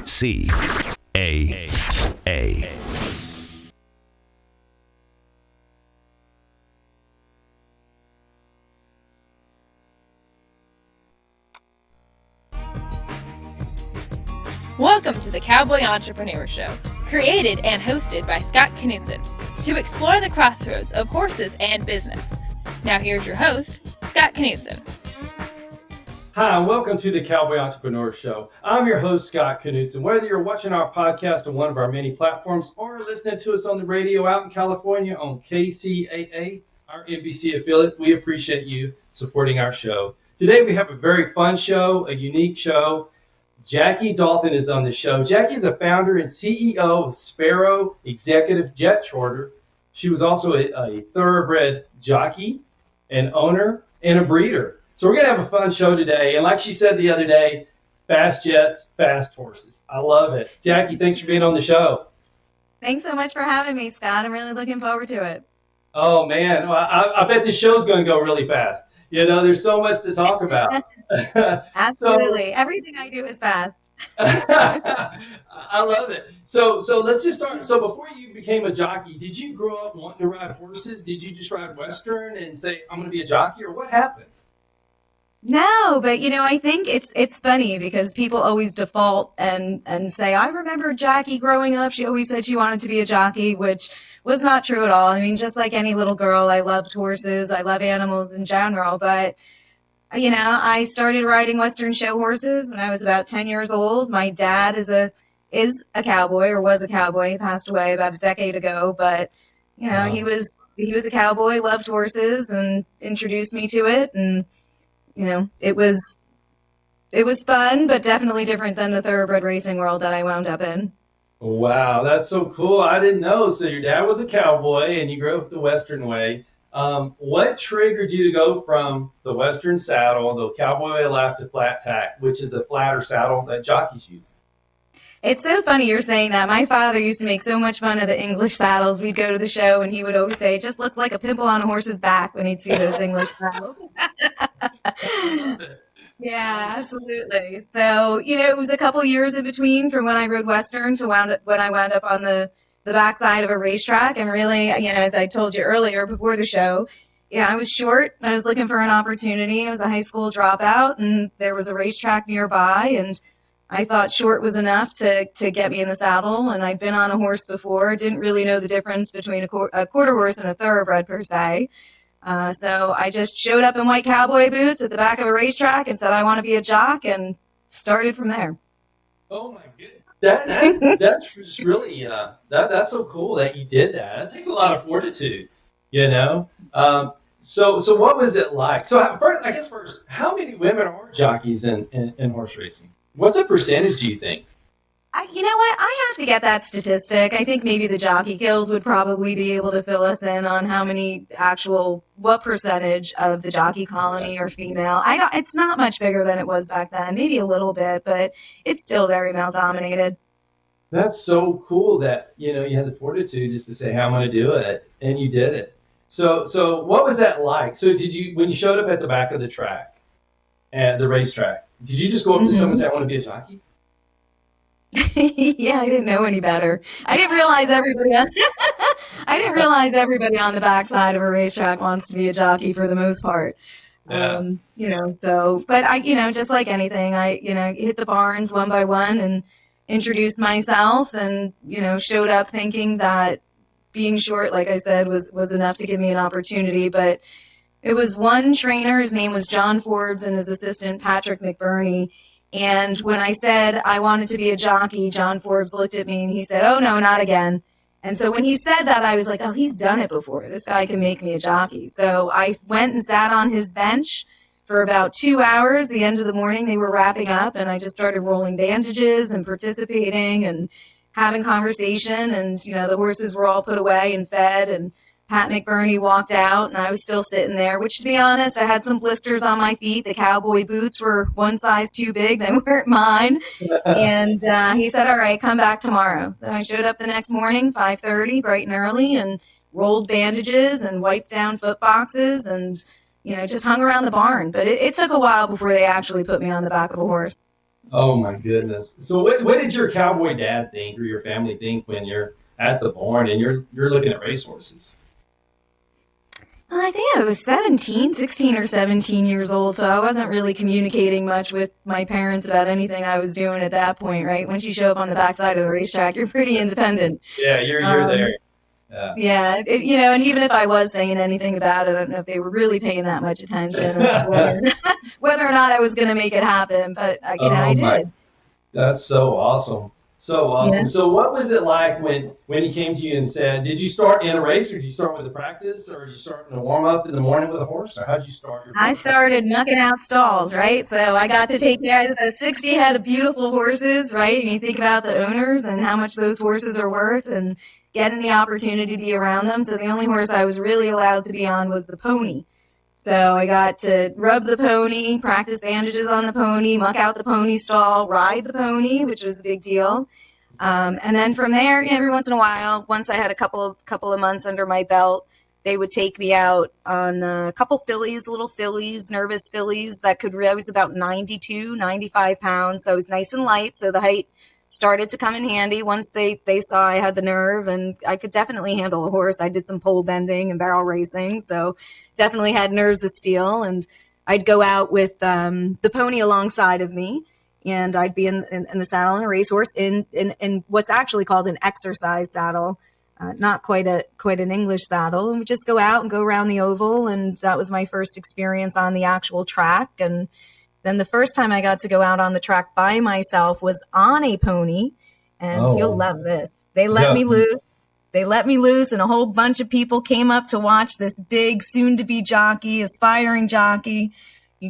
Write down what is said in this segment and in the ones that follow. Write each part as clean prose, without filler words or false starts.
KCAA. Welcome to the Cowboy Entrepreneur Show, created and hosted by Scott Knudsen, to explore the crossroads of horses and business. Now here's your host, Scott Knudsen. Hi, and welcome to the Cowboy Entrepreneur Show. I'm your host, Scott Knudsen. Whether you're watching our podcast on one of our many platforms or listening to us on the radio out in California on KCAA, our NBC affiliate, we appreciate you supporting our show. Today we have a very fun show, a unique show. Jackie Dalton is on the show. Jackie is a founder and CEO of Sparrow Executive Jet Charter. She was also a thoroughbred jockey, an owner, and a breeder. So we're going to have a fun show today. And like she said the other day, fast jets, fast horses. I love it. Jackie, thanks for being on the show. Thanks so much for having me, Scott. I'm really looking forward to it. Oh, man. Well, I bet this show's going to go really fast. You know, there's so much to talk about. Absolutely. Everything I do is fast. I love it. So let's just start. So before you became a jockey, did you grow up wanting to ride horses? Did you just ride Western and say, I'm going to be a jockey? Or what happened? No, but I think it's funny because people always default and say, I remember Jackie growing up. She always said she wanted to be a jockey, which was not true at all. I mean, just like any little girl, I loved horses. I love animals in general. But, I started riding Western show horses when I was about 10 years old. My dad is a cowboy, or was a cowboy. He passed away about a decade ago. But, Wow. he was a cowboy, loved horses, and introduced me to it. And it was fun, but definitely different than the thoroughbred racing world that I wound up in. Wow, that's so cool. I didn't know. So your dad was a cowboy and you grew up the Western way. What triggered you to go from the Western saddle, the cowboy lap, to flat tack, which is a flatter saddle that jockeys use? It's so funny you're saying that. My father used to make so much fun of the English saddles. We'd go to the show and he would always say, it just looks like a pimple on a horse's back when he'd see those English saddles. Yeah, absolutely. So, it was a couple years in between from when I rode Western to when I wound up on the backside of a racetrack. And really, as I told you earlier before the show, I was short. I was looking for an opportunity. I was a high school dropout and there was a racetrack nearby, and I thought short was enough to get me in the saddle. And I'd been on a horse before, didn't really know the difference between a quarter horse and a thoroughbred per se. So I just showed up in white cowboy boots at the back of a racetrack and said, I want to be a jock, and started from there. Oh my goodness. That's just really, that's so cool that you did that. It takes a lot of fortitude, So what was it like? So first, how many women are jockeys in horse racing? What's the percentage, do you think? You know what? I have to get that statistic. I think maybe the Jockey Guild would probably be able to fill us in on what percentage of the jockey colony are female. It's not much bigger than it was back then, maybe a little bit, but it's still very male dominated. That's so cool that, you had the fortitude just to say, hey, I'm going to do it, and you did it. So what was that like? So when you showed up at the back of the track, at the racetrack, did you just go up to someone and say, I want to be a jockey? Yeah, I didn't know any better. I didn't realize everybody on the backside of a racetrack wants to be a jockey for the most part. Yeah. But I, just like anything, I hit the barns one by one and introduced myself, and, showed up thinking that being short, like I said, was enough to give me an opportunity. But it was one trainer, his name was John Forbes, and his assistant, Patrick McBurney. And when I said I wanted to be a jockey, John Forbes looked at me and he said, oh, no, not again. And so when he said that, I was like, oh, he's done it before. This guy can make me a jockey. So I went and sat on his bench for about 2 hours. The end of the morning, they were wrapping up, and I just started rolling bandages and participating and having conversation. And, the horses were all put away and fed, and Pat McBurney walked out, and I was still sitting there, which, to be honest, I had some blisters on my feet. The cowboy boots were one size too big. They weren't mine. And he said, all right, come back tomorrow. So I showed up the next morning, 5:30, bright and early, and rolled bandages and wiped down foot boxes and, just hung around the barn. But it took a while before they actually put me on the back of a horse. Oh my goodness. So what did your cowboy dad think or your family think when you're at the barn and you're looking at racehorses? I think I was 17, 16 or 17 years old, so I wasn't really communicating much with my parents about anything I was doing at that point, right? Once you show up on the backside of the racetrack, you're pretty independent. Yeah, you're there. Um, Yeah. yeah, and even if I was saying anything about it, I don't know if they were really paying that much attention as to whether or not I was going to make it happen, but I Oh my, did. that's so awesome. So Yeah. awesome. So what was it like when he came to you and said, did you start in a race or did you start with a practice or did you start in a warm up in the morning with a horse or how did you start your I first race? started mucking out stalls, right? So I got to take care of 60 head of beautiful horses, right? And you think about the owners and how much those horses are worth and getting the opportunity to be around them. So the only horse I was really allowed to be on was the pony. So I got to rub the pony, practice bandages on the pony, muck out the pony stall, ride the pony, which was a big deal. And then from there, every once in a while, once I had a couple of months under my belt, they would take me out on a couple fillies, little fillies, nervous fillies that I was about 92, 95 pounds. So I was nice and light. So the height started to come in handy once they saw I had the nerve and I could definitely handle a horse. I did some pole bending and barrel racing. So definitely had nerves of steel. And I'd go out with the pony alongside of me and I'd be in the saddle on a racehorse in what's actually called an exercise saddle, not quite an English saddle. And we just go out and go around the oval, and that was my first experience on the actual track. And then the first time I got to go out on the track by myself was on a pony, and you'll Oh, love this. They let yeah. me loose. They let me loose, and a whole bunch of people came up to watch this big, soon-to-be jockey, aspiring jockey,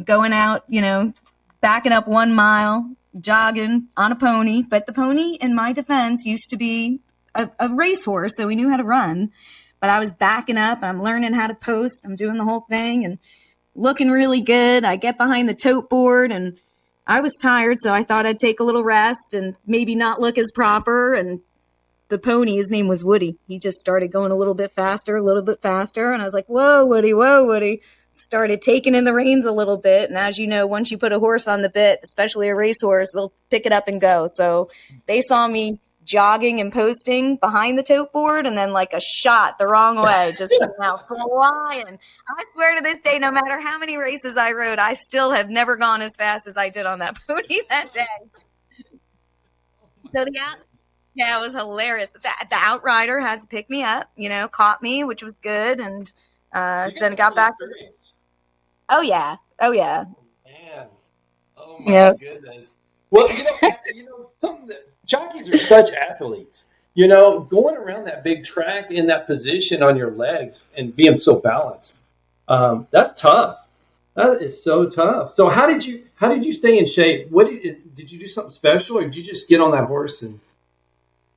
going out, backing up 1 mile, jogging on a pony. But the pony, in my defense, used to be a racehorse, so we knew how to run. But I was backing up. I'm learning how to post. I'm doing the whole thing and looking really good. I get behind the tote board, and I was tired, so I thought I'd take a little rest and maybe not look as proper. And the pony, his name was Woody. He just started going a little bit faster, a little bit faster. And I was like, whoa, Woody, whoa, Woody. Started taking in the reins a little bit. And as you know, once you put a horse on the bit, especially a racehorse, they'll pick it up and go. So they saw me jogging and posting behind the tote board and then like a shot the wrong way, just came out flying. I swear to this day, no matter how many races I rode, I still have never gone as fast as I did on that pony that day. So yeah, it was hilarious. The outrider had to pick me up, caught me, which was good, and You got then the got full back. experience. Oh yeah, oh yeah, Man, oh my yeah. goodness. Well, something that jockeys are such athletes. Going around that big track in that position on your legs and being so balanced, that's tough. That is so tough. So how did you stay in shape? Did you do something special, or did you just get on that horse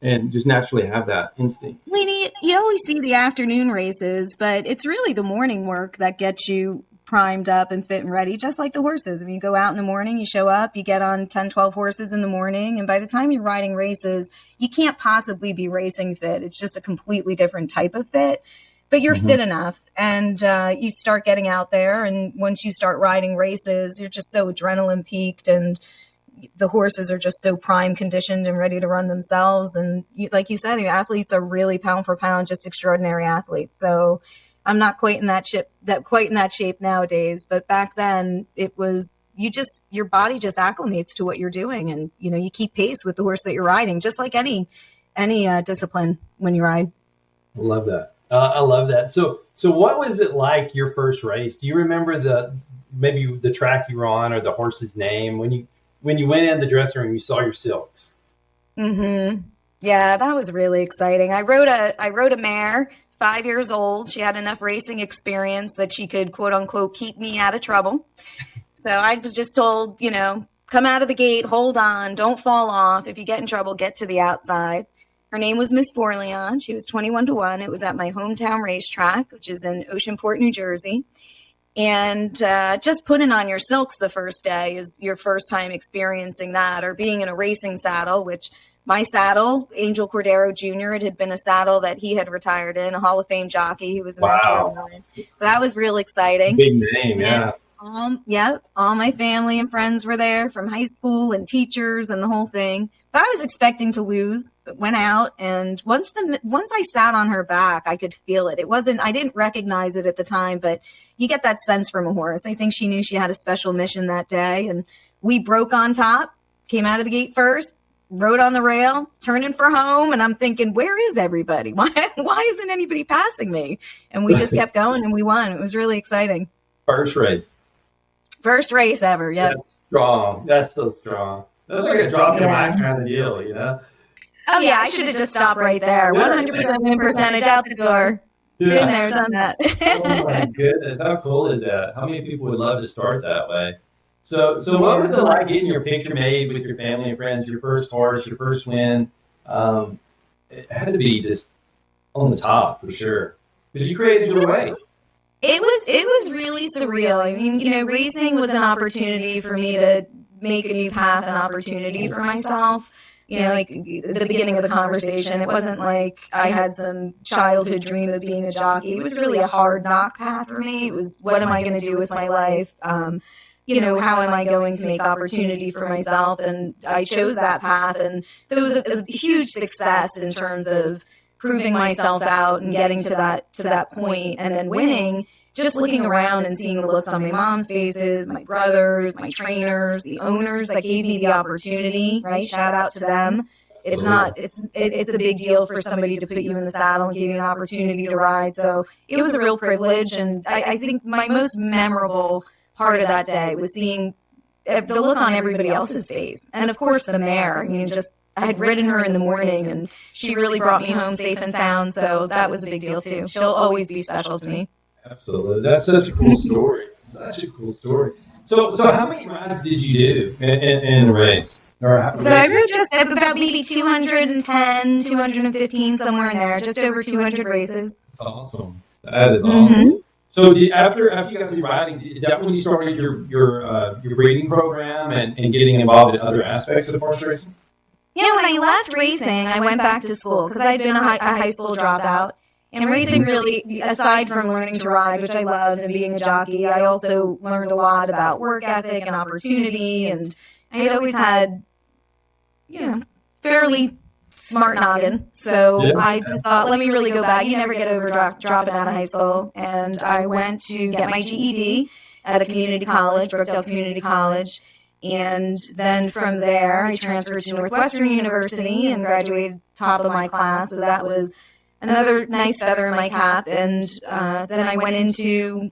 and just naturally have that instinct? Lainey, you always see the afternoon races, but it's really the morning work that gets you primed up and fit and ready, just like the horses. I mean, you go out in the morning, you show up, you get on 10, 12 horses in the morning, and by the time you're riding races, you can't possibly be racing fit. It's just a completely different type of fit, but you're Hmm. fit enough, and you start getting out there, and once you start riding races, you're just so adrenaline peaked, and the horses are just so prime conditioned and ready to run themselves. And like you said, athletes are really pound for pound, just extraordinary athletes. So I'm not quite in that shape nowadays. But back then it was, your body just acclimates to what you're doing. And, you keep pace with the horse that you're riding, just like any discipline when you ride. I love that. I love that. So what was it like your first race? Do you remember maybe the track you were on or the horse's name when you went in the dressing room? You saw your silks. Mm-hmm. Yeah, that was really exciting. I rode a mare, 5 years old. She had enough racing experience that she could, quote unquote, keep me out of trouble. So I was just told, come out of the gate, hold on, don't fall off. If you get in trouble, get to the outside. Her name was Miss Forleon. She was 21-1. It was at my hometown racetrack, which is in Oceanport, New Jersey. And just putting on your silks the first day is your first time experiencing that, or being in a racing saddle, which my saddle, Angel Cordero Jr., it had been a saddle that he had retired in, a Hall of Fame jockey. He was a mentor of Wow. mine. So that was real exciting. Big name, And yeah. Yep, all my family and friends were there from high school and teachers and the whole thing. But I was expecting to lose, but went out, and once I sat on her back, I could feel it. I didn't recognize it at the time, but you get that sense from a horse. I think she knew she had a special mission that day, and we broke on top, came out of the gate first, rode on the rail, turning for home, and I'm thinking, where is everybody? Why isn't anybody passing me? And we just kept going, and we won. It was really exciting. First race. First race ever, yeah. That's strong. That's so strong. That's like a drop in the mic kind of deal, you know? Oh, yeah, I should have just stopped right there. 100% win percentage out the door. Yeah. Been there, done that. Oh, my goodness. How cool is that? How many people would love to start that way? So what was it like getting your picture made with your family and friends, your first horse, your first win? It had to be just on the top for sure. Because you created your way. It was really surreal. I mean, racing was an opportunity for me to make a new path, an opportunity for myself. Like the beginning of the conversation, it wasn't like I had some childhood dream of being a jockey. It was really a hard knock path for me. It was, what am I going to do with my life? How am I going to make opportunity for myself? And I chose that path. And so it was a huge success in terms of proving myself out and getting to that point, and then winning. Just looking around and seeing the looks on my mom's faces, my brothers, my trainers, the owners that gave me the opportunity, right? Shout out to them. It's a big deal for somebody to put you in the saddle and give you an opportunity to ride. So it was a real privilege. And I think my most memorable part of that day was seeing the look on everybody else's face. And of course the mare, I had ridden her in the morning, and she really brought me home safe and sound. So that was a big deal too. She'll always be special to me. Absolutely. That's such a cool story. Such a cool story. So how many rides did you do in the race? So I rode just about maybe 210, 215, somewhere in there, just over 200 races. That's awesome. That is awesome. So after you got through riding, is that when you started your breeding program and getting involved in other aspects of horse racing? When I left racing, I went back to school because I'd been a high school dropout. And racing really, aside from learning to ride, which I loved, and being a jockey, I also learned a lot about work ethic and opportunity. And I had always had, fairly smart noggin. So I just thought, let me really go back. You never get over dropping out of high school. And I went to get my GED at a community college, Brookdale Community College. And then from there, I transferred to Northwestern University and graduated top of my class. So that was another nice feather in my cap. And then I went into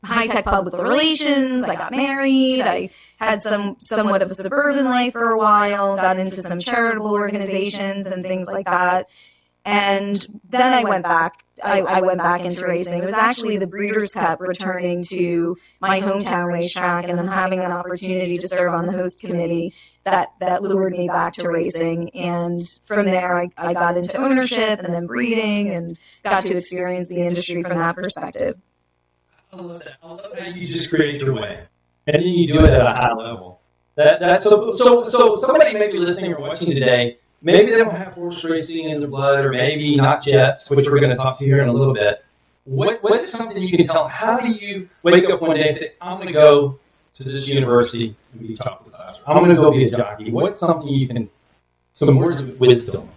high-tech public relations. I got married. I had somewhat of a suburban life for a while, got into some charitable organizations and things like that. And then I went back. I went back into racing. It was actually the Breeders' Cup returning to my hometown racetrack, and having an opportunity to serve on the host committee that lured me back to racing. And from there, I got into ownership and then breeding, and got to experience the industry from that perspective. I love that. I love how you just create your way, and then you do it at a high level. That's so somebody may be listening or watching today. Maybe they don't have horse racing in their blood, or maybe not jets, which we're going to talk to here in a little bit. What is something you can tell? How do you wake up one day and say, I'm going to go to this university and be top of the class? I'm going to go be a jockey. What's something you can, some words of wisdom?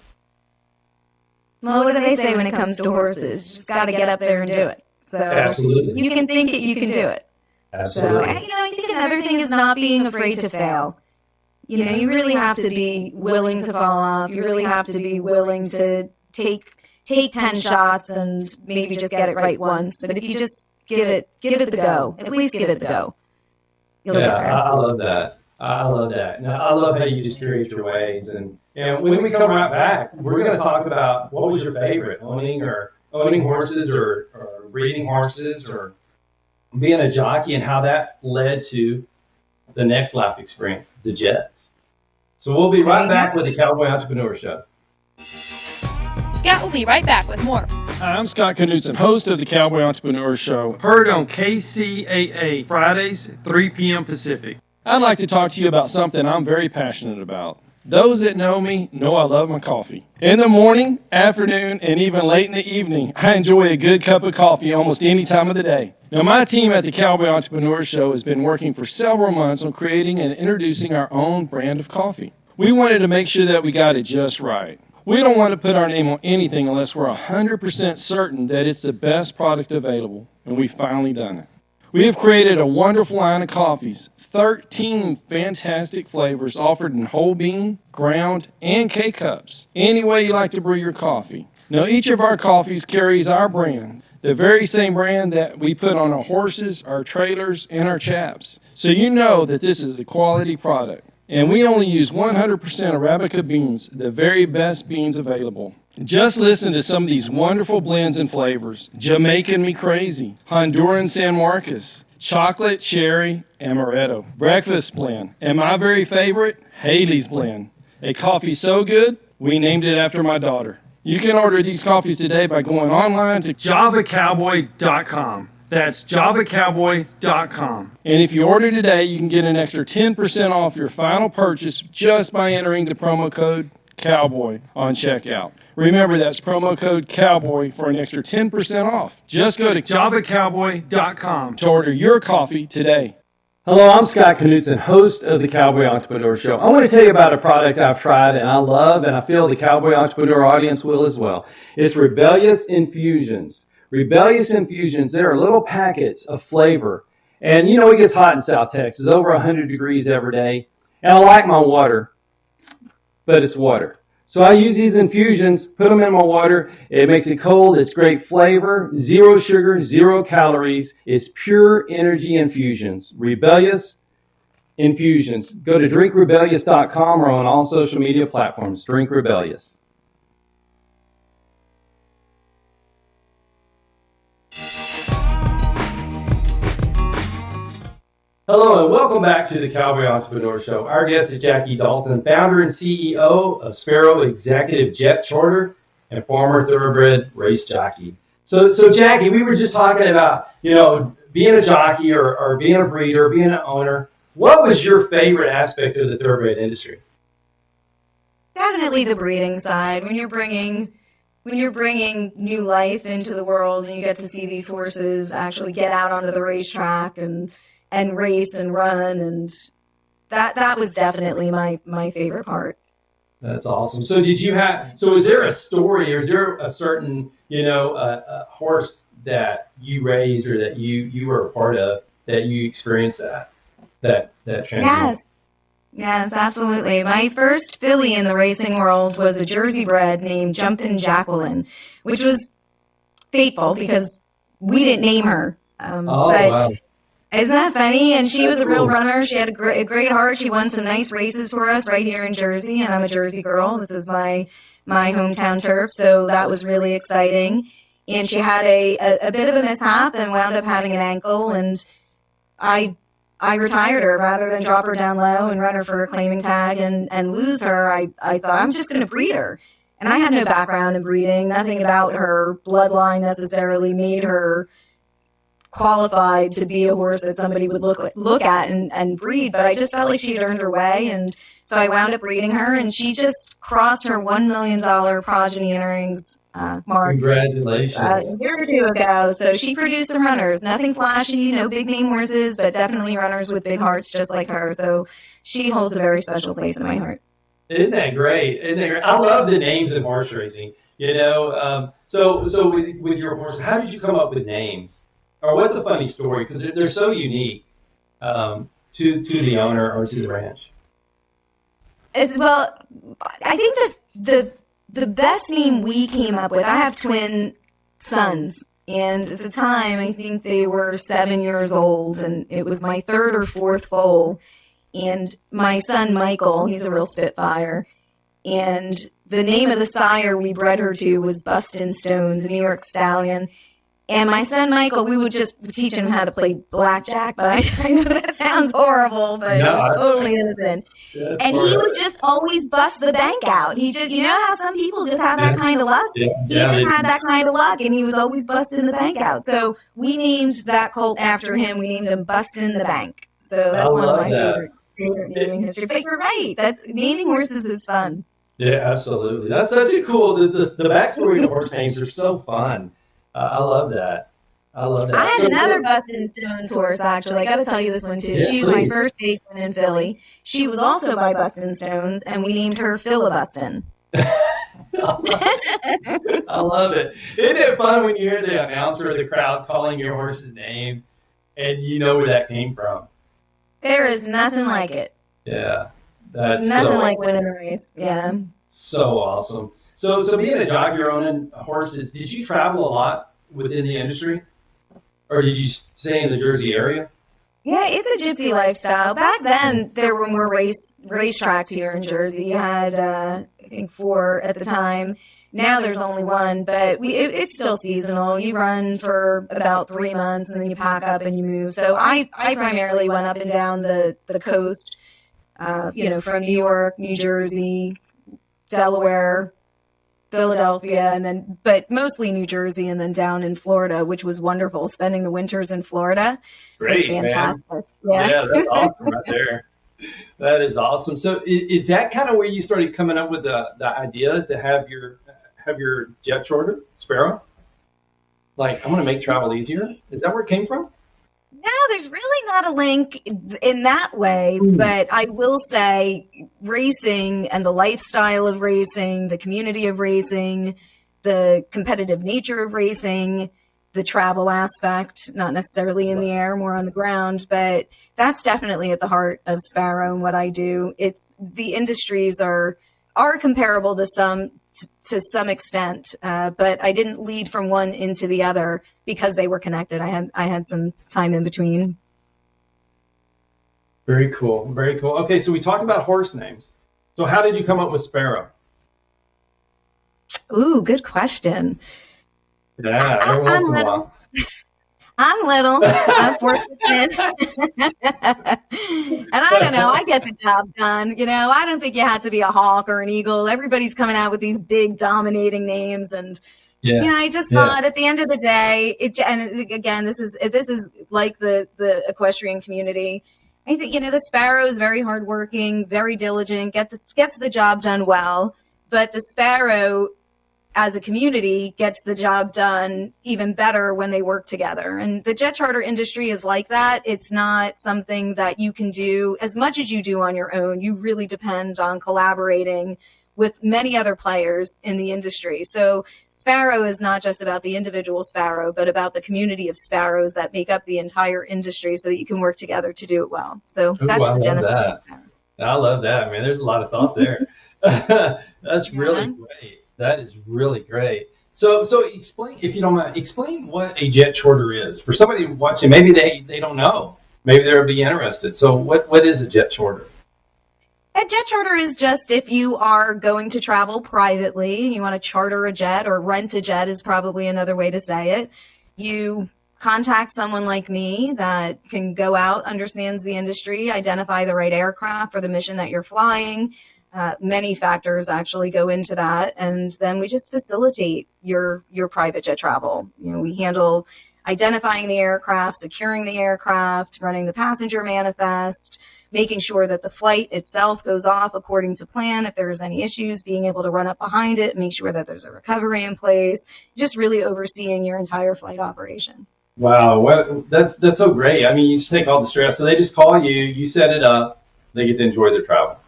Well, what do they say when it comes to horses? You just got to get up there and do it. So absolutely. You can think it, you can do it. Absolutely. So, I think another thing is not being afraid to fail. You really have to be willing to fall off. You really have to be willing to take 10 shots and maybe just get it right once. But if you just give it the go, at least give it the go, you'll get there. I love that. I love that. Now, I love how you just create your ways. And when we come right back, we're going to talk about what was your favorite, owning horses or breeding horses or being a jockey, and how that led to the next life experience, the Jets. So we'll be right back with the Cowboy Entrepreneur Show. Scott will be right back with more. Hi, I'm Scott Knudsen, host of the Cowboy Entrepreneur Show, heard on KCAA Fridays, 3 p.m. Pacific. I'd like to talk to you about something I'm very passionate about. Those that know me know I love my coffee. In the morning, afternoon, and even late in the evening, I enjoy a good cup of coffee almost any time of the day. Now, my team at the Cowboy Entrepreneur Show has been working for several months on creating and introducing our own brand of coffee. We wanted to make sure that we got it just right. We don't want to put our name on anything unless we're 100% certain that it's the best product available, and we've finally done it. We have created a wonderful line of coffees, 13 fantastic flavors offered in whole bean, ground, and K-cups, any way you like to brew your coffee. Now, each of our coffees carries our brand, the very same brand that we put on our horses, our trailers, and our chaps. So you know that this is a quality product. And we only use 100% Arabica beans, the very best beans available. Just listen to some of these wonderful blends and flavors. Jamaican Me Crazy, Honduran San Marcos, Chocolate Cherry Amaretto, Breakfast Blend, and my very favorite, Haley's Blend. A coffee so good, we named it after my daughter. You can order these coffees today by going online to javacowboy.com. That's javacowboy.com. And if you order today, you can get an extra 10% off your final purchase just by entering the promo code COWBOY on checkout. Remember, that's promo code COWBOY for an extra 10% off. Just go to javacowboy.com to order your coffee today. Hello, I'm Scott Knudsen, host of the Cowboy Entrepreneur Show. I want to tell you about a product I've tried and I love, and I feel the Cowboy Entrepreneur audience will as well. It's Rebellious Infusions. Rebellious Infusions, they are little packets of flavor. And you know it gets hot in South Texas, over 100 degrees every day. And I like my water, but it's water. So I use these infusions, put them in my water. It makes it cold. It's great flavor, zero sugar, zero calories. It's pure energy infusions. Rebellious Infusions. Go to drinkrebellious.com or on all social media platforms. Drink Rebellious. Hello and welcome back to the Cowboy Entrepreneur Show. Our guest is Jackie Dalton, founder and CEO of Sparrow Executive Jet Charter and former thoroughbred race jockey. So Jackie, we were just talking about, being a jockey or being a breeder, being an owner. What was your favorite aspect of the thoroughbred industry? Definitely the breeding side. When you're bringing new life into the world and you get to see these horses actually get out onto the racetrack and race and run, and that was definitely my favorite part. That's awesome. So is there a story, or is there a certain, a horse that you raised or that you were a part of that you experienced that transition? Yes, absolutely. My first filly in the racing world was a Jersey bred named Jumpin' Jacqueline, which was fateful because we didn't name her. Wow. Isn't that funny? And she was a real runner. She had a great heart. She won some nice races for us right here in Jersey, and I'm a Jersey girl. This is my hometown turf, so that was really exciting. And she had a bit of a mishap and wound up having an ankle, and I retired her rather than drop her down low and run her for a claiming tag and lose her. I thought, I'm just going to breed her. And I had no background in breeding. Nothing about her bloodline necessarily made her qualified to be a horse that somebody would look at and breed, but I just felt like she had earned her way, and so I wound up breeding her, and she just crossed her $1 million progeny in earnings mark. Congratulations. A year or two ago. So she produced some runners, nothing flashy, no big name horses, but definitely runners with big hearts just like her. So she holds a very special place in my heart. Isn't that great? I love the names of horse racing. So with your horse, how did you come up with names? Or what's a funny story? Because they're so unique to the owner or to the ranch. Well, I think the best name we came up with, I have twin sons, and at the time I think they were 7 years old, and it was my third or fourth foal. And my son Michael, he's a real spitfire, and the name of the sire we bred her to was Bustin' Stones, a New York stallion. And my son Michael, we would just teach him how to play blackjack, but I know that sounds horrible, but it's totally innocent. And he would just always bust the bank out. He just, how some people just have that kind of luck? He just had that kind of luck, and he was always busting the bank out. So we named that colt after him. We named him Bustin' the Bank. So that's one of my favorites. favorite naming history. But you're right. That's naming horses is fun. Yeah, absolutely. That's such a cool. The backstory to horse names are so fun. I love that. I love that. I had another Bustin' Stones horse, actually. I got to tell you this one, too. Yeah, She was my please. first statesman in Philly. She was also by Bustin' Stones, and we named her Filibustin. I love it. Isn't it fun when you hear the announcer or the crowd calling your horse's name and you know where that came from? There is nothing like it. Yeah, that's Nothing like winning a race. Yeah. so awesome. So being a jockey or owning horses, did you travel a lot within the industry, or did you stay in the Jersey area? Yeah, it's a gypsy lifestyle. Back then, there were more racetracks here in Jersey. You had, I think, 4 at the time. Now there's only 1, but it's still seasonal. You run for about 3 months, and then you pack up and you move. So I primarily went up and down the coast, from New York, New Jersey, Delaware, Philadelphia, but mostly New Jersey, and then down in Florida, which was wonderful. Spending the winters in Florida was Great, fantastic. man. Yeah. Yeah, that's awesome right there. That is awesome. So is that kind of where you started coming up with the idea to have your jet charter, Sparrow? Like, I'm going to make travel easier. Is that where it came from? No, there's really not a link in that way, but I will say racing and the lifestyle of racing, the community of racing, the competitive nature of racing, the travel aspect, not necessarily in the air, more on the ground, but that's definitely at the heart of Sparrow and what I do. It's the industries are comparable to some extent, but I didn't lead from one into the other because they were connected. I had some time in between. Very cool. Very cool. Okay, so we talked about horse names. So how did you come up with Sparrow? Ooh, good question. Yeah, every once in a while. I'm little. I'm fortunate. And I don't know. I get the job done. I don't think you have to be a hawk or an eagle. Everybody's coming out with these big dominating names. And, I just thought at the end of the day, and again, this is like the equestrian community. I think, the Sparrow is very hardworking, very diligent, gets the job done well. But the Sparrow as a community gets the job done even better when they work together. And the jet charter industry is like that. It's not something that you can do as much as you do on your own. You really depend on collaborating with many other players in the industry. So Sparrow is not just about the individual Sparrow, but about the community of Sparrows that make up the entire industry so that you can work together to do it well. So that's the genesis of Sparrow. I love that, man. There's a lot of thought there. That's really great. That is really great. So explain, if you don't mind, explain what a jet charter is. For somebody watching, maybe they don't know. Maybe they'll be interested. So what is a jet charter? A jet charter is just if you are going to travel privately, you want to charter a jet, or rent a jet is probably another way to say it. You contact someone like me that can go out, understands the industry, identify the right aircraft for the mission that you're flying. Many factors actually go into that, and then we just facilitate your private jet travel. We handle identifying the aircraft, securing the aircraft, running the passenger manifest, making sure that the flight itself goes off according to plan. If there's any issues, being able to run up behind it, make sure that there's a recovery in place, just really overseeing your entire flight operation. Wow, that's so great. I mean, you just take all the stress. So they just call you, you set it up, they get to enjoy their travel.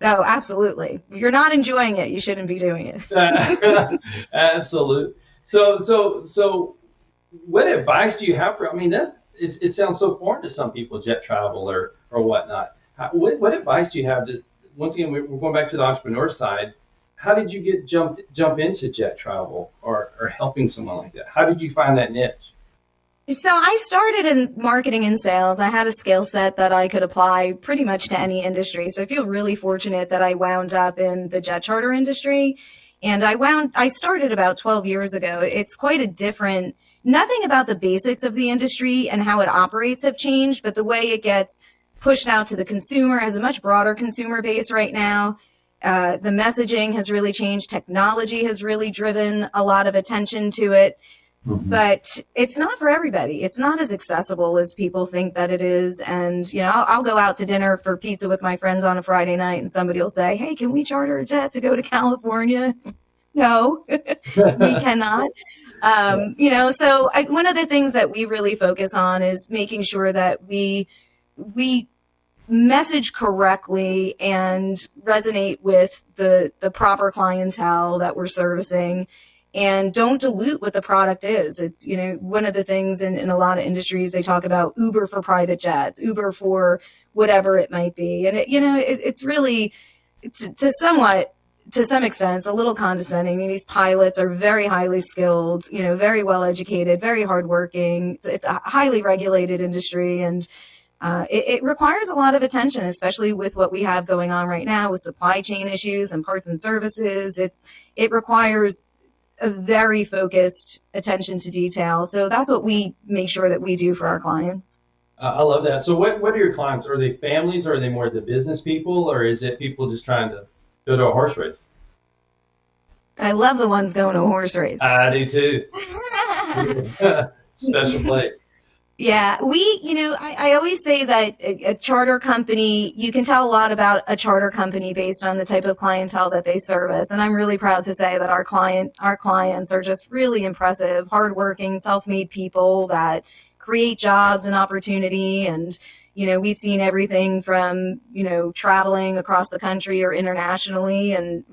Oh, absolutely. If you're not enjoying it, you shouldn't be doing it. Absolutely. So what advice do you have for, I mean, it sounds so foreign to some people, jet travel or whatnot. What advice do you have to, once again, we're going back to the entrepreneur side. How did you jump into jet travel or helping someone like that? How did you find that niche? So I started in marketing and sales. I had a skill set that I could apply pretty much to any industry. So I feel really fortunate that I wound up in the jet charter industry. And I started about 12 years ago. It's quite a different, nothing about the basics of the industry and how it operates have changed, but the way it gets pushed out to the consumer has a much broader consumer base right now. The messaging has really changed. Technology has really driven a lot of attention to it. But it's not for everybody. It's not as accessible as people think that it is. And, I'll go out to dinner for pizza with my friends on a Friday night and somebody will say, hey, can we charter a jet to go to California? No, we cannot. One of the things that we really focus on is making sure that we message correctly and resonate with the proper clientele that we're servicing, and don't dilute what the product is. It's, one of the things in a lot of industries, they talk about Uber for private jets, Uber for whatever it might be. And it's really, to some extent, it's a little condescending. I mean, these pilots are very highly skilled, very well educated, very hardworking. It's a highly regulated industry, and it requires a lot of attention, especially with what we have going on right now with supply chain issues and parts and services. It requires a very focused attention to detail. So that's what we make sure that we do for our clients. I love that. So what are your clients? Are they families, or are they more the business people, or is it people just trying to go to a horse race? I love the ones going to a horse race. I do too. Special place. Yeah, I always say that a charter company, you can tell a lot about a charter company based on the type of clientele that they service. And I'm really proud to say that our clients are just really impressive, hardworking, self-made people that create jobs and opportunity. And, we've seen everything from, traveling across the country or internationally and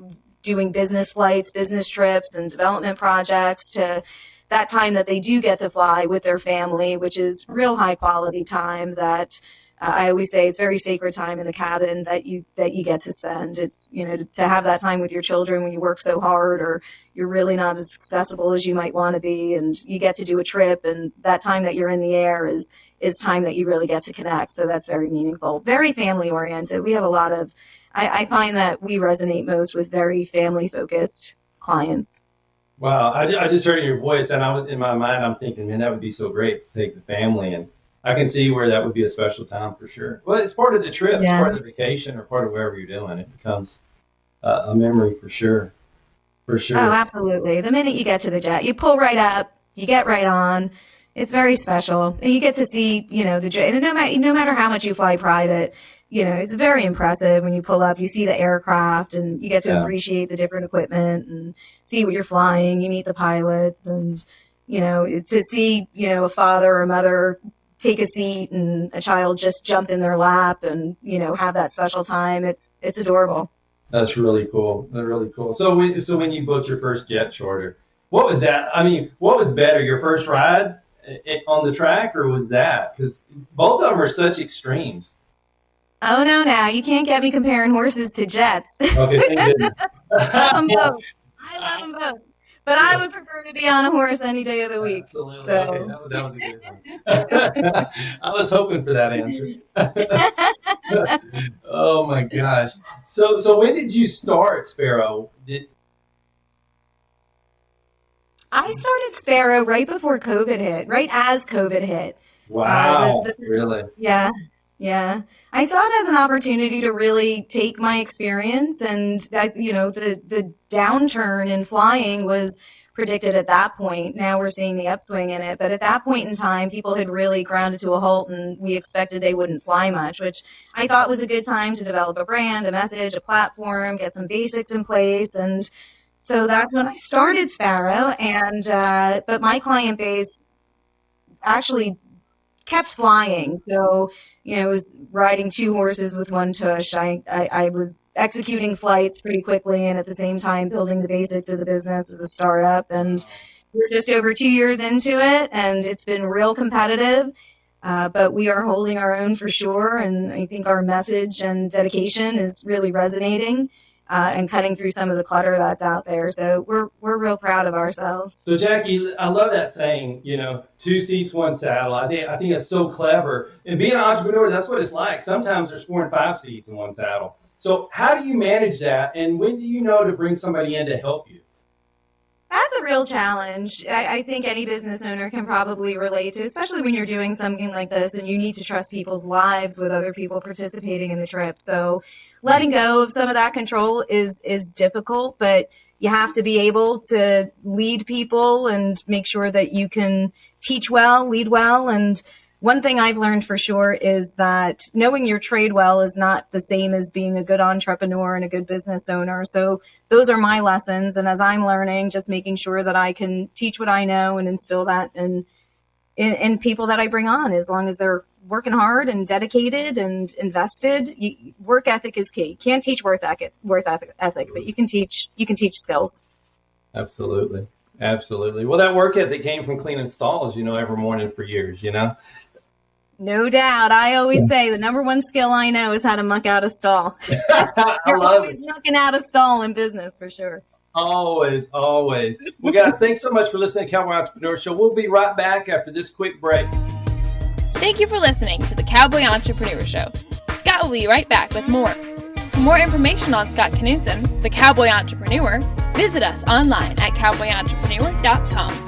doing business flights, business trips, and development projects, to that time that they do get to fly with their family, which is real high quality time that I always say it's very sacred time in the cabin that you get to spend. It's, to have that time with your children when you work so hard or you're really not as accessible as you might want to be, and you get to do a trip, and that time that you're in the air is time that you really get to connect. So that's very meaningful, very family oriented. We have a lot of, I find that we resonate most with very family focused clients. Wow, I just heard in your voice, and in my mind, I'm thinking, man, that would be so great to take the family, and I can see where that would be a special time for sure. Well, it's part of the trip, It's part of the vacation, or part of wherever you're doing. It becomes a memory for sure. For sure. Oh, absolutely. The minute you get to the jet, you pull right up, you get right on. It's very special, and you get to see, the jet. And no matter how much you fly private, it's very impressive when you pull up, you see the aircraft, and you get to appreciate the different equipment and see what you're flying. You meet the pilots, and, to see, a father or mother take a seat and a child just jump in their lap and, have that special time. It's adorable. That's really cool. That's really cool. So when you booked your first jet charter, what was that? I mean, what was better, your first ride on the track, or was that? Because both of them are such extremes. Oh, no, now you can't get me comparing horses to jets. Okay, thank goodness. I love them both. I love them both. But I would prefer to be on a horse any day of the week. Absolutely. So. Okay, that was a good one. I was hoping for that answer. Oh my gosh. So when did you start Sparrow? I started Sparrow right before COVID hit, right as COVID hit. Wow, really? Yeah. I saw it as an opportunity to really take my experience, and the downturn in flying was predicted at that point. Now we're seeing the upswing in it, but at that point in time, people had really grounded to a halt, and we expected they wouldn't fly much, which I thought was a good time to develop a brand, a message, a platform, get some basics in place. And so that's when I started Sparrow, and but my client base actually kept flying. So, I was riding 2 horses with 1 tush. I was executing flights pretty quickly, and at the same time building the basics of the business as a startup. And we're just over 2 years into it, and it's been real competitive. But we are holding our own for sure. And I think our message and dedication is really resonating. And cutting through some of the clutter that's out there. So we're real proud of ourselves. So Jackie, I love that saying, 2 seats, 1 saddle. I think it's so clever. And being an entrepreneur, that's what it's like. Sometimes there's 4 and 5 seats in 1 saddle. So how do you manage that? And when do you know to bring somebody in to help you? That's a real challenge. I think any business owner can probably relate to, especially when you're doing something like this and you need to trust people's lives with other people participating in the trip. So letting go of some of that control is difficult, but you have to be able to lead people and make sure that you can teach well, lead well. And one thing I've learned for sure is that knowing your trade well is not the same as being a good entrepreneur and a good business owner. So those are my lessons. And as I'm learning, just making sure that I can teach what I know and instill that in people that I bring on, as long as they're working hard and dedicated and invested. Work ethic is key. Can't teach work ethic, but you can teach skills. Absolutely. Absolutely. Well, that work ethic came from cleaning stalls, every morning for years, No doubt. I always say the number one skill I know is how to muck out a stall. You're always mucking out a stall in business, for sure. Always, always. Well, guys, thanks so much for listening to Cowboy Entrepreneur Show. We'll be right back after this quick break. Thank you for listening to the Cowboy Entrepreneur Show. Scott will be right back with more. For more information on Scott Knudsen, the Cowboy Entrepreneur, visit us online at cowboyentrepreneur.com.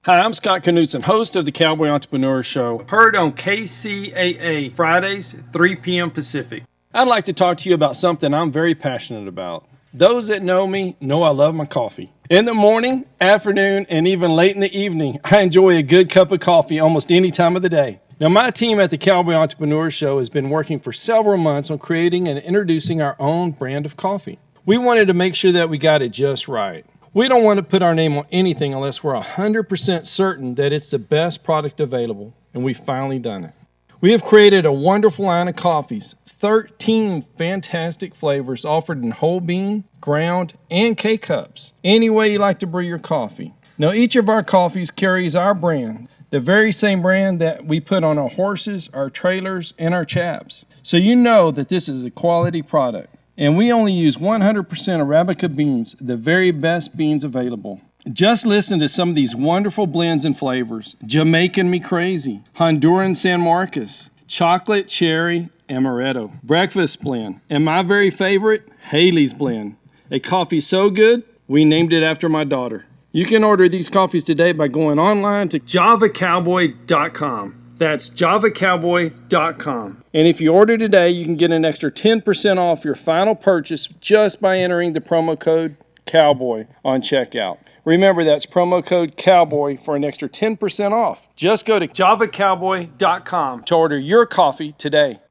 Hi, I'm Scott Knudsen, host of the Cowboy Entrepreneur Show, heard on KCAA Fridays, 3 p.m. Pacific. I'd like to talk to you about something I'm very passionate about. Those that know me know I love my coffee. In the morning, afternoon, and even late in the evening, I enjoy a good cup of coffee almost any time of the day. Now, my team at the Cowboy Entrepreneur Show has been working for several months on creating and introducing our own brand of coffee. We wanted to make sure that we got it just right. We don't want to put our name on anything unless we're 100% certain that it's the best product available, and we've finally done it. We have created a wonderful line of coffees, 13 fantastic flavors offered in whole bean, ground, and K-Cups, any way you like to brew your coffee. Now, each of our coffees carries our brand, the very same brand that we put on our horses, our trailers, and our chaps. So you know that this is a quality product. And we only use 100% Arabica beans, the very best beans available. Just listen to some of these wonderful blends and flavors. Jamaican Me Crazy, Honduran San Marcos, Chocolate Cherry Amaretto, Breakfast Blend, and my very favorite, Haley's Blend. A coffee so good, we named it after my daughter. You can order these coffees today by going online to javacowboy.com. That's javacowboy.com. And if you order today, you can get an extra 10% off your final purchase just by entering the promo code COWBOY on checkout. Remember, that's promo code COWBOY for an extra 10% off. Just go to javacowboy.com to order your coffee today.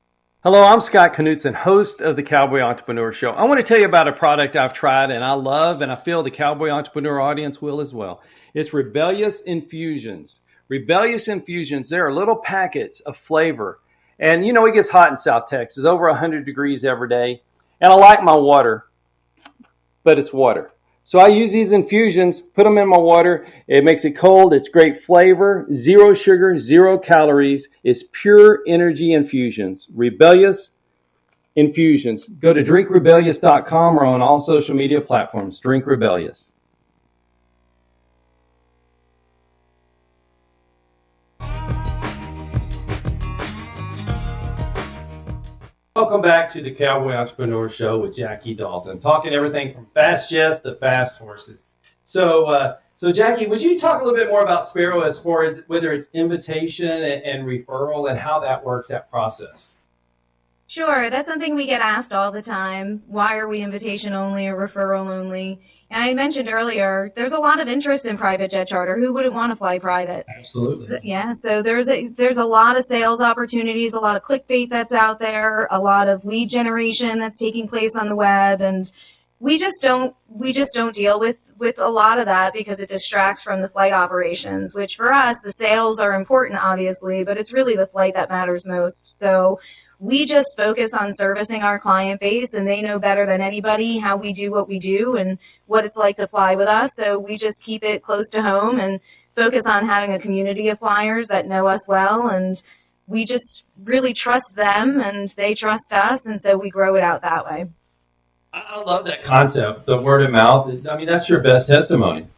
Hello, I'm Scott Knudsen, host of the Cowboy Entrepreneur Show. I want to tell you about a product I've tried and I love, and I feel the Cowboy Entrepreneur audience will as well. It's Rebellious Infusions. Rebellious Infusions, they're little packets of flavor. And it gets hot in South Texas, over 100 degrees every day. And I like my water, but it's water. So I use these infusions, put them in my water. It makes it cold. It's great flavor, 0 sugar, 0 calories. It's pure energy infusions. Rebellious Infusions. Go to drinkrebellious.com or on all social media platforms. Drink Rebellious. Welcome back to the Cowboy Entrepreneur Show with Jackie Dalton, talking everything from fast jets to fast horses. So Jackie, would you talk a little bit more about Sparrow as far as whether it's invitation and referral and how that works, that process? Sure, that's something we get asked all the time. Why are we invitation only or referral only? And I mentioned earlier, there's a lot of interest in private jet charter. Who wouldn't want to fly private? Absolutely. So there's a lot of sales opportunities, a lot of clickbait that's out there, a lot of lead generation that's taking place on the web, and we just don't deal with a lot of that because it distracts from the flight operations, which for us, the sales are important, obviously, but it's really the flight that matters most. So we just focus on servicing our client base, and they know better than anybody how we do what we do and what it's like to fly with us. So we just keep it close to home and focus on having a community of flyers that know us well, and we just really trust them and they trust us, and so we grow it out that way. I love that concept, the word of mouth. I mean, that's your best testimony.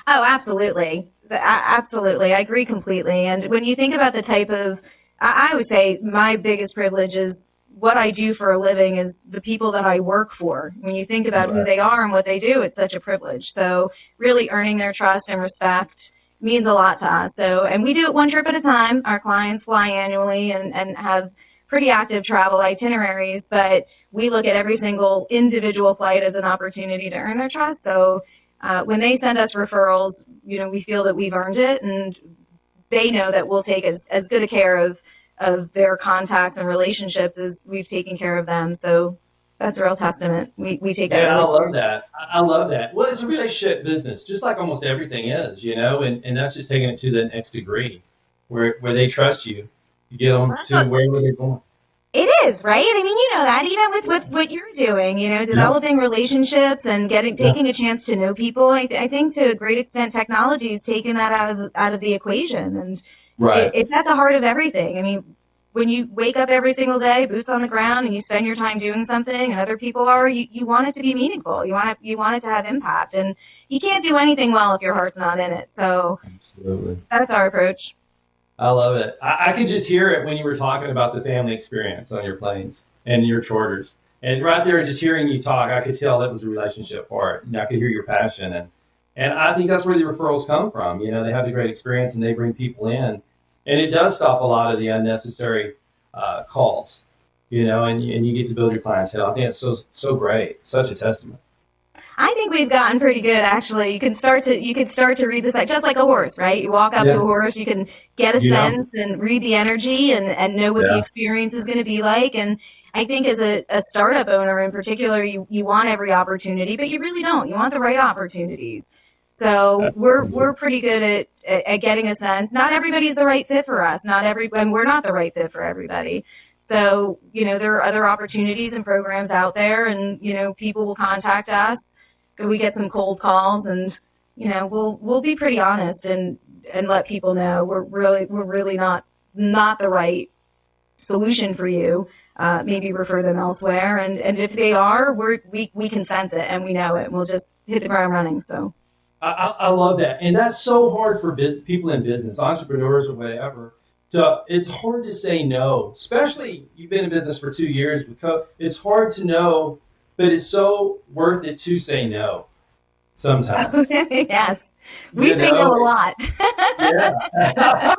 Oh, absolutely. Absolutely. I agree completely. And when you think about the type of, I would say my biggest privilege is what I do for a living is the people that I work for. When you think about who they are and what they do, it's such a privilege. So really earning their trust and respect means a lot to us. So, and we do it one trip at a time. Our clients fly annually and have pretty active travel itineraries, but we look at every single individual flight as an opportunity to earn their trust. So when they send us referrals, we feel that we've earned it, and they know that we'll take as good a care of their contacts and relationships as we've taken care of them. So that's a real testament. We take that. Yeah, really I love that. I love that. Well, it's a relationship business, just like almost everything is, and that's just taking it to the next degree, where they trust you. You get them to wherever they're going. It is, right? I mean, that, with what you're doing, developing relationships and taking a chance to know people. I think to a great extent, technology has taken that out of the equation, and it's at the heart of everything. I mean, when you wake up every single day, boots on the ground, and you spend your time doing something, and other people are, you want it to be meaningful. You want it to have impact, and you can't do anything well if your heart's not in it. So, absolutely, that's our approach. I love it. I could just hear it when you were talking about the family experience on your planes and your charters. And right there, just hearing you talk, I could tell that was a relationship part. I could hear your passion. And I think that's where the referrals come from. They have a great experience and they bring people in. And it does stop a lot of the unnecessary calls, and you get to build your clientele. I think it's so great. Such a testament. I think we've gotten pretty good, actually. You can start to read the site, just like a horse, right? You walk up to a horse, you can get a sense and read the energy and know what the experience is going to be like. And I think as a startup owner in particular, you want every opportunity, but you really don't. You want the right opportunities. So we're pretty good at getting a sense. Not everybody's the right fit for us. And we're not the right fit for everybody. So, there are other opportunities and programs out there, and, people will contact us. We get some cold calls, and, we'll be pretty honest and let people know we're really not the right solution for you. Maybe refer them elsewhere. And if they are, we can sense it and we know it, and we'll just hit the ground running. So. I love that. And that's so hard for people in business, entrepreneurs or whatever. So it's hard to say no, especially you've been in business for 2 years. Because it's hard to know, but it's so worth it to say no sometimes. Yes. We say no a lot. Yeah.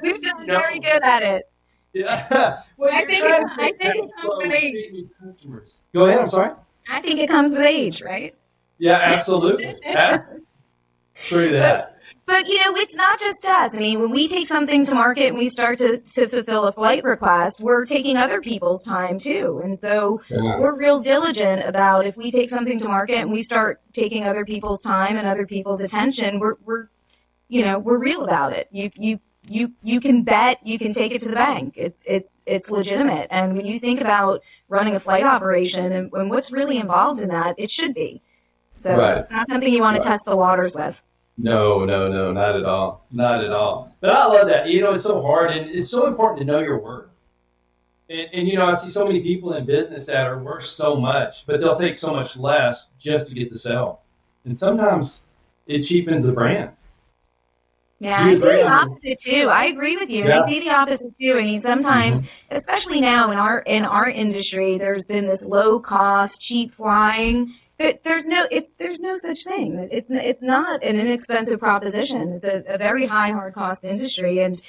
We've gotten very good at it. Yeah. Well, I think it comes with age. Customers. Go ahead. I'm sorry. I think it comes with age, right? Yeah, absolutely. True that. But it's not just us. I mean, when we take something to market and we start to fulfill a flight request, we're taking other people's time too. And so we're real diligent about if we take something to market and we start taking other people's time and other people's attention, we're real about it. You can bet, you can take it to the bank. It's legitimate. And when you think about running a flight operation and what's really involved in that, it should be. So it's not something you want to test the waters with. No, not at all. Not at all. But I love that. It's so hard, and it's so important to know your worth. And I see so many people in business that are worth so much, but they'll take so much less just to get the sale. And sometimes it cheapens the brand. Yeah, I see the opposite too. I agree with you. And I see the opposite too. I mean, sometimes, especially now in our industry, there's been this low cost, cheap flying. There's no such thing. It's not an inexpensive proposition. It's a very high hard cost industry, and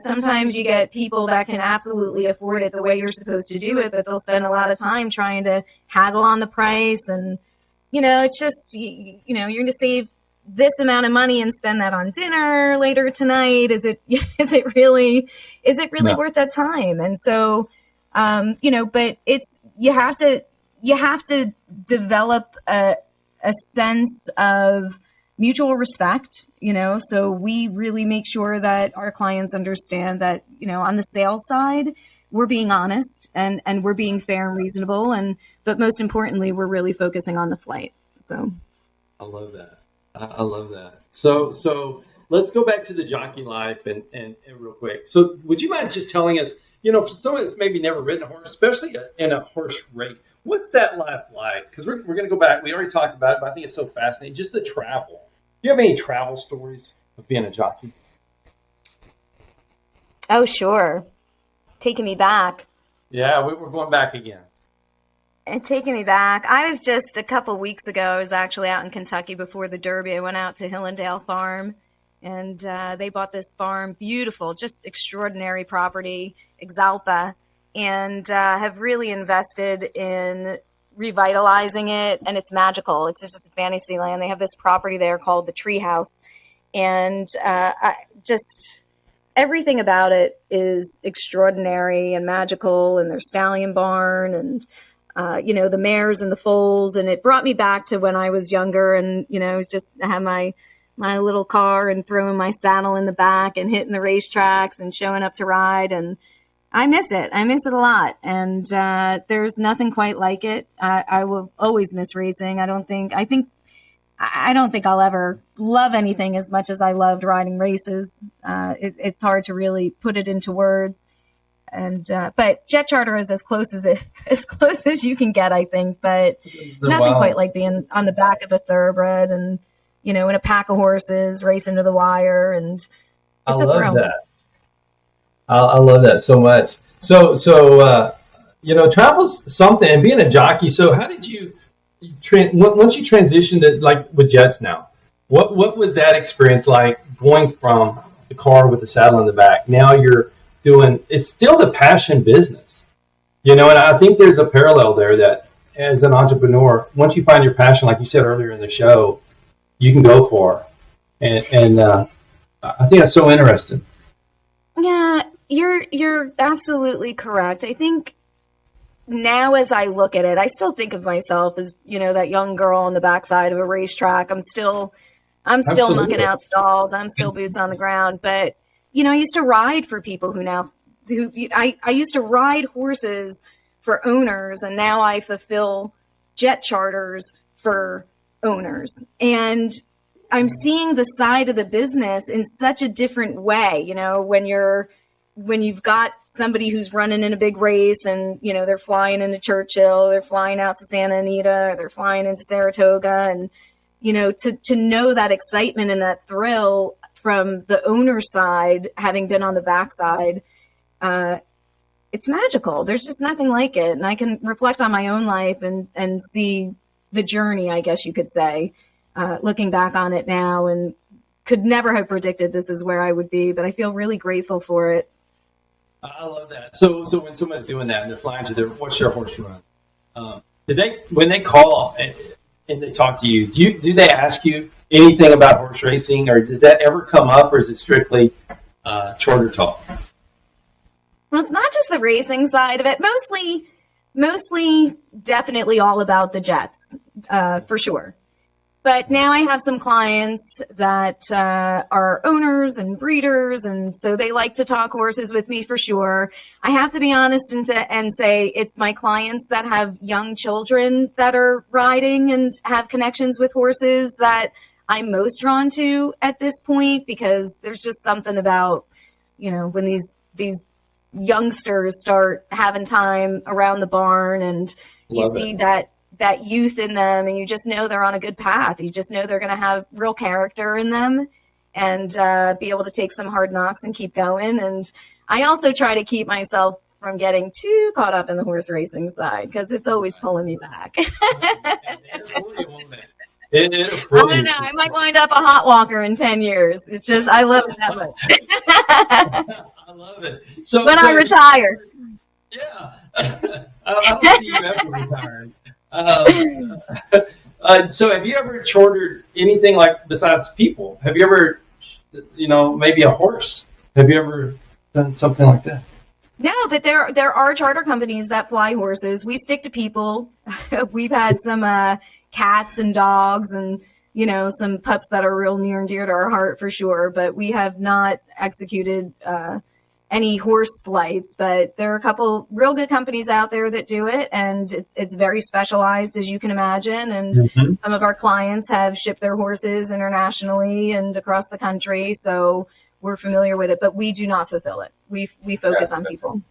sometimes you get people that can absolutely afford it the way you're supposed to do it, but they'll spend a lot of time trying to haggle on the price, and it's just you're going to save this amount of money and spend that on dinner later tonight. Is it really worth that time? And so but you have to develop a sense of mutual respect, so we really make sure that our clients understand that, on the sales side, we're being honest and we're being fair and reasonable. But most importantly, we're really focusing on the flight. So I love that. I love that. So let's go back to the jockey life and real quick. So would you mind just telling us, for someone that's maybe never ridden a horse, especially in a horse race, what's that life like? Because we're going to go back. We already talked about it, but I think it's so fascinating. Just the travel. Do you have any travel stories of being a jockey? Oh, sure. taking me back. Yeah, we're going back again. And taking me back, I was just a couple weeks ago, I was actually out in Kentucky before the Derby. I went out to Hillendale Farm, and they bought this farm, beautiful, just extraordinary property, Exalpa, and have really invested in revitalizing it, and it's magical. It's just a fantasy land. They have this property there called the Treehouse, and everything about it is extraordinary and magical, and their stallion barn, and the mares and the foals, and it brought me back to when I was younger, and it was just I had my little car and throwing my saddle in the back and hitting the racetracks and showing up to ride, and I miss it. I miss it a lot, and there's nothing quite like it. I will always miss racing. I don't think I'll ever love anything as much as I loved riding races. It's hard to really put it into words. And but jet charter is as close as you can get, I think. But nothing quite like being on the back of a thoroughbred and in a pack of horses racing to the wire, and it's a thrill. I love that. I love that so much. So travel's something, and being a jockey. So how did you once you transitioned to like with jets now? What was that experience like going from the car with the saddle in the back? Now you're it's still the passion business, and I think there's a parallel there that as an entrepreneur, once you find your passion, like you said earlier in the show, you can go for it. And I think that's so interesting. Yeah, you're absolutely correct. I think now as I look at it, I still think of myself as, that young girl on the backside of a racetrack. I'm still Absolutely. mucking out stalls. I'm still boots on the ground, but I used to ride for people I used to ride horses for owners, and now I fulfill jet charters for owners. And I'm seeing the side of the business in such a different way. When you've got somebody who's running in a big race and, they're flying into Churchill, they're flying out to Santa Anita, or they're flying into Saratoga, and, to know that excitement and that thrill from the owner side, having been on the backside, it's magical. There's just nothing like it. And I can reflect on my own life and see the journey, I guess you could say, looking back on it now, and could never have predicted this is where I would be, but I feel really grateful for it. I love that. So when someone's doing that and they're flying to what's their horse run? When they call and they talk to you, do they ask you anything about horse racing, or does that ever come up, or is it strictly charter talk? Well, it's not just the racing side of it. Mostly definitely all about the jets, for sure. But now I have some clients that are owners and breeders, and so they like to talk horses with me for sure. I have to be honest and say it's my clients that have young children that are riding and have connections with horses that I'm most drawn to at this point, because there's just something about, when these youngsters start having time around the barn, and you see that youth in them, and you just know they're on a good path. You just know they're going to have real character in them, and be able to take some hard knocks and keep going. And I also try to keep myself from getting too caught up in the horse racing side, because it's always pulling me back. I don't know. I might wind up a hot walker in 10 years. It's just, I love it that much. I love it. When I retire. Yeah. I don't see you ever retiring. So have you ever chartered anything like besides people? Have you ever, maybe a horse? Have you ever done something like that? No, but there are charter companies that fly horses. We stick to people. We've had some cats and dogs, and some pups that are real near and dear to our heart for sure. But we have not executed any horse flights. But there are a couple real good companies out there that do it, and it's very specialized, as you can imagine. And some of our clients have shipped their horses internationally and across the country, so we're familiar with it. But we do not fulfill it. We focus on people.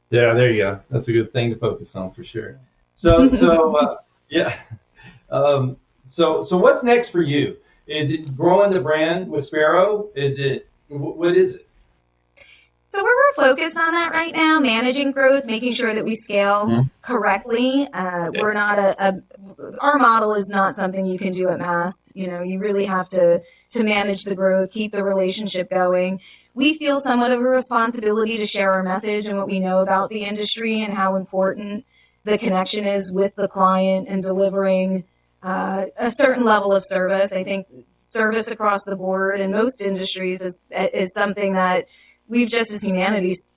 Yeah, there you go. That's a good thing to focus on for sure. So yeah. So what's next for you? Is it growing the brand with Sparrow? What is it? So we're focused on that right now, managing growth, making sure that we scale correctly. We're not our model is not something you can do at mass. You really have to manage the growth, keep the relationship going. We feel somewhat of a responsibility to share our message and what we know about the industry and how important the connection is with the client and delivering a certain level of service. I think service across the board in most industries is something that we've just as humanities,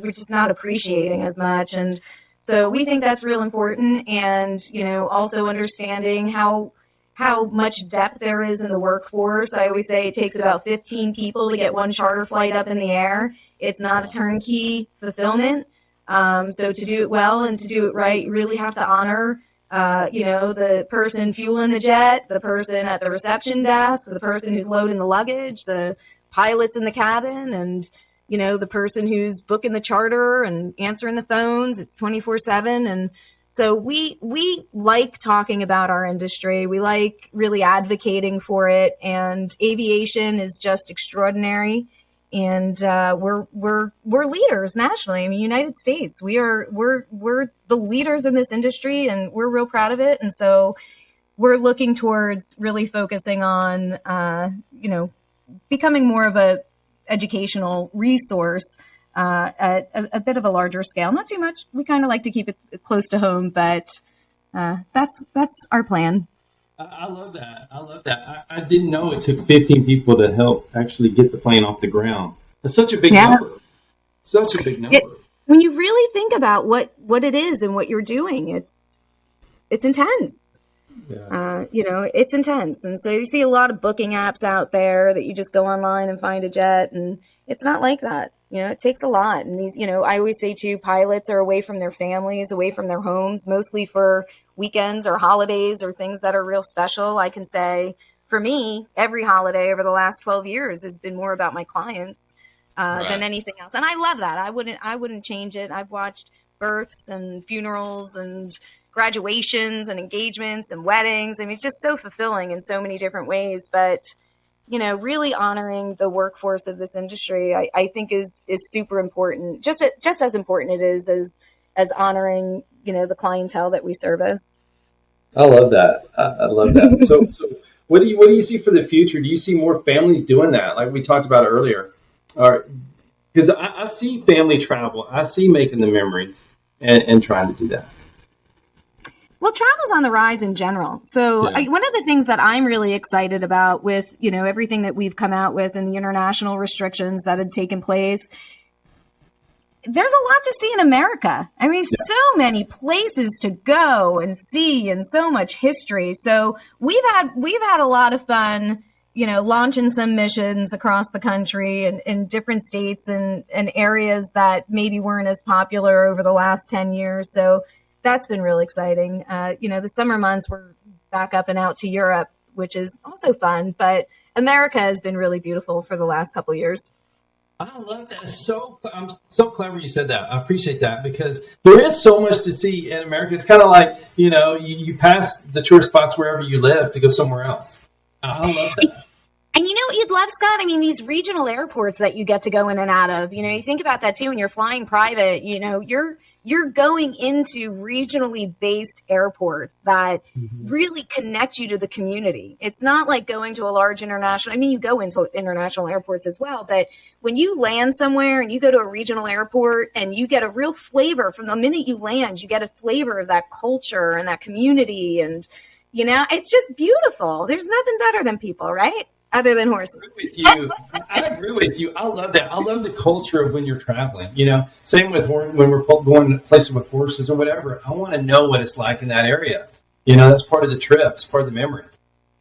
we're just not appreciating as much. And so we think that's real important. And, also understanding how much depth there is in the workforce. I always say it takes about 15 people to get one charter flight up in the air. It's not a turnkey fulfillment. So to do it well and to do it right, you really have to honor the person fueling the jet, the person at the reception desk, the person who's loading the luggage, the pilots in the cabin, and the person who's booking the charter and answering the phones. It's 24/7. And so we like talking about our industry. We like really advocating for it. And aviation is just extraordinary. And we're leaders nationally. I mean, United States, we're the leaders in this industry, and we're real proud of it. And so we're looking towards really focusing on, becoming more of a educational resource at a bit of a larger scale. Not too much. We kind of like to keep it close to home, but that's our plan. I love that. I didn't know it took 15 people to help actually get the plane off the ground. It's such a big number. Such a big number. When you really think about what it is and what you're doing, it's intense. Yeah. It's intense. And so you see a lot of booking apps out there that you just go online and find a jet, and it's not like that. It takes a lot. And these, I always say too, pilots are away from their families, away from their homes, mostly for weekends or holidays or things that are real special. I can say for me, every holiday over the last 12 years has been more about my clients than anything else. And I love that. I wouldn't change it. I've watched births and funerals and graduations and engagements and weddings. I mean, it's just so fulfilling in so many different ways. But really honoring the workforce of this industry, I think is super important. Just as important it is as honoring, the clientele that we service. I love that. I love that. So what do you see for the future? Do you see more families doing that, like we talked about earlier? Because I see family travel. I see making the memories and trying to do that. Well, travel's on the rise in general. So one of the things that I'm really excited about with, everything that we've come out with and the international restrictions that had taken place, there's a lot to see in America. I mean, so many places to go and see and so much history. So we've had a lot of fun, launching some missions across the country and in different states and areas that maybe weren't as popular over the last 10 years. So that's been really exciting. The summer months we're back up and out to Europe, which is also fun, but America has been really beautiful for the last couple of years. I love that. I'm so clever you said that. I appreciate that because there is so much to see in America. It's kind of like, you pass the tourist spots wherever you live to go somewhere else. I love that. And you know what you'd love, Scott? I mean, these regional airports that you get to go in and out of, you think about that too when you're flying private, you're going into regionally based airports that really connect you to the community. It's not like going to a large international, you go into international airports as well, but when you land somewhere and you go to a regional airport and you get a real flavor from the minute you land, you get a flavor of that culture and that community. And, it's just beautiful. There's nothing better than people, right? Other than horses. I agree with you. I love that. I love the culture of when you're traveling. Same with when we're going to places with horses or whatever. I want to know what it's like in that area. That's part of the trip. It's part of the memory.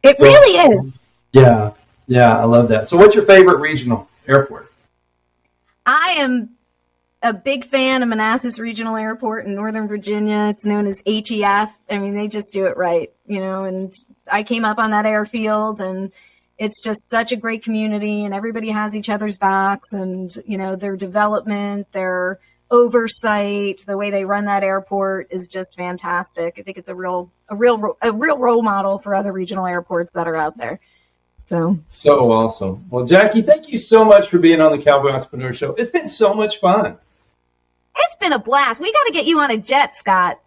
It really is. Yeah, I love that. So what's your favorite regional airport? I am a big fan of Manassas Regional Airport in Northern Virginia. It's known as HEF. They just do it right, and I came up on that airfield, and it's just such a great community, and everybody has each other's backs, and, their development, their oversight, the way they run that airport is just fantastic. I think it's a real role model for other regional airports that are out there. So awesome. Well, Jackie, thank you so much for being on the Cowboy Entrepreneur Show. It's been so much fun. It's been a blast. We got to get you on a jet, Scott.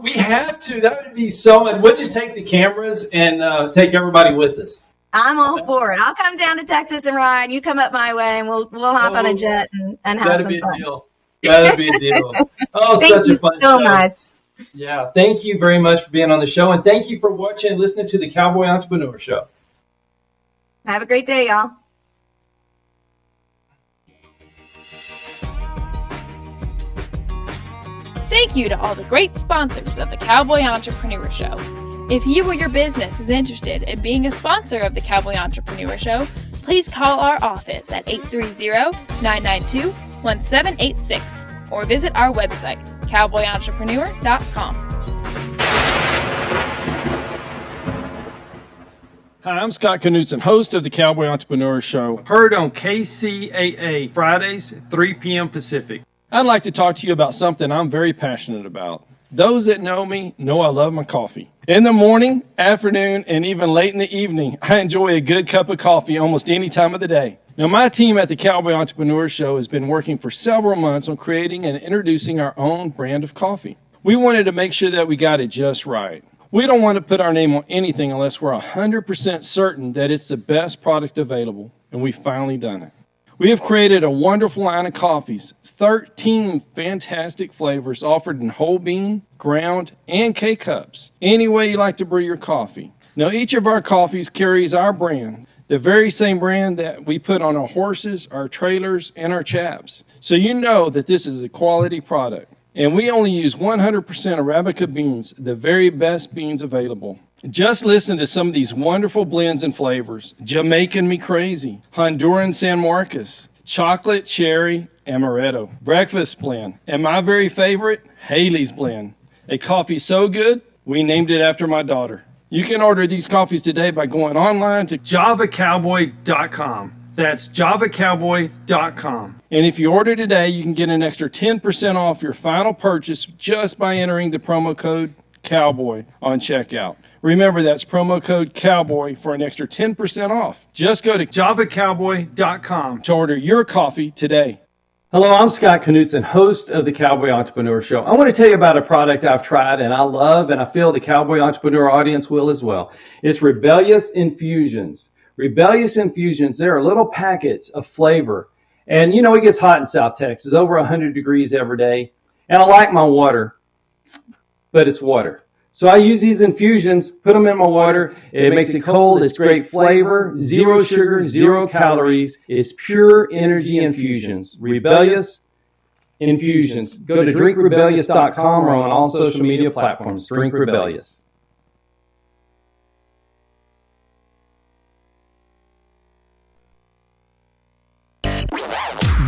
We have to. That would be so much. We'll just take the cameras and take everybody with us. I'm all for it. I'll come down to Texas and ride. You come up my way, and we'll hop on a jet and have some fun. Deal. That'd be a deal. Oh, Thank such you a fun so show. much. Yeah, thank you very much for being on the show, and thank you for watching and listening to the Cowboy Entrepreneur Show. Have a great day, y'all. Thank you to all the great sponsors of the Cowboy Entrepreneur Show. If you or your business is interested in being a sponsor of the Cowboy Entrepreneur Show, please call our office at 830-992-1786 or visit our website, cowboyentrepreneur.com. Hi, I'm Scott Knudsen, host of the Cowboy Entrepreneur Show, heard on KCAA Fridays, 3 p.m. Pacific. I'd like to talk to you about something I'm very passionate about. Those that know me know I love my coffee. In the morning, afternoon, and even late in the evening, I enjoy a good cup of coffee almost any time of the day. Now, my team at the Cowboy Entrepreneur Show has been working for several months on creating and introducing our own brand of coffee. We wanted to make sure that we got it just right. We don't want to put our name on anything unless we're 100% certain that it's the best product available, and we've finally done it. We have created a wonderful line of coffees, 13 fantastic flavors offered in whole bean, ground, and K-Cups. Any way you like to brew your coffee. Now, each of our coffees carries our brand, the very same brand that we put on our horses, our trailers, and our chaps. So you know that this is a quality product. And we only use 100% Arabica beans, the very best beans available. Just listen to some of these wonderful blends and flavors. Jamaican Me Crazy, Honduran San Marcos, Chocolate Cherry Amaretto, Breakfast Blend, and my very favorite, Haley's Blend. A coffee so good, we named it after my daughter. You can order these coffees today by going online to javacowboy.com. That's javacowboy.com. And if you order today, you can get an extra 10% off your final purchase just by entering the promo code COWBOY on checkout. Remember, that's promo code COWBOY for an extra 10% off. Just go to javacowboy.com to order your coffee today. Hello, I'm Scott Knudsen, host of the Cowboy Entrepreneur Show. I want to tell you about a product I've tried and I love, and I feel the Cowboy Entrepreneur audience will as well. It's Rebellious Infusions. Rebellious Infusions, there are little packets of flavor. And you know, it gets hot in South Texas, over 100 degrees every day. And I like my water, but it's water. So I use these infusions, put them in my water. It makes it cold. It's great flavor, zero sugar, zero calories. It's pure energy infusions. Rebellious Infusions. Go to drinkrebellious.com or on all social media platforms. Drink Rebellious.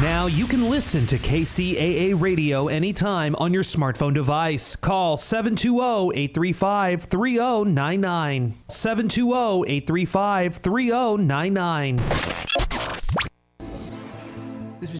Now you can listen to KCAA Radio anytime on your smartphone device. Call 720-835-3099. 720-835-3099.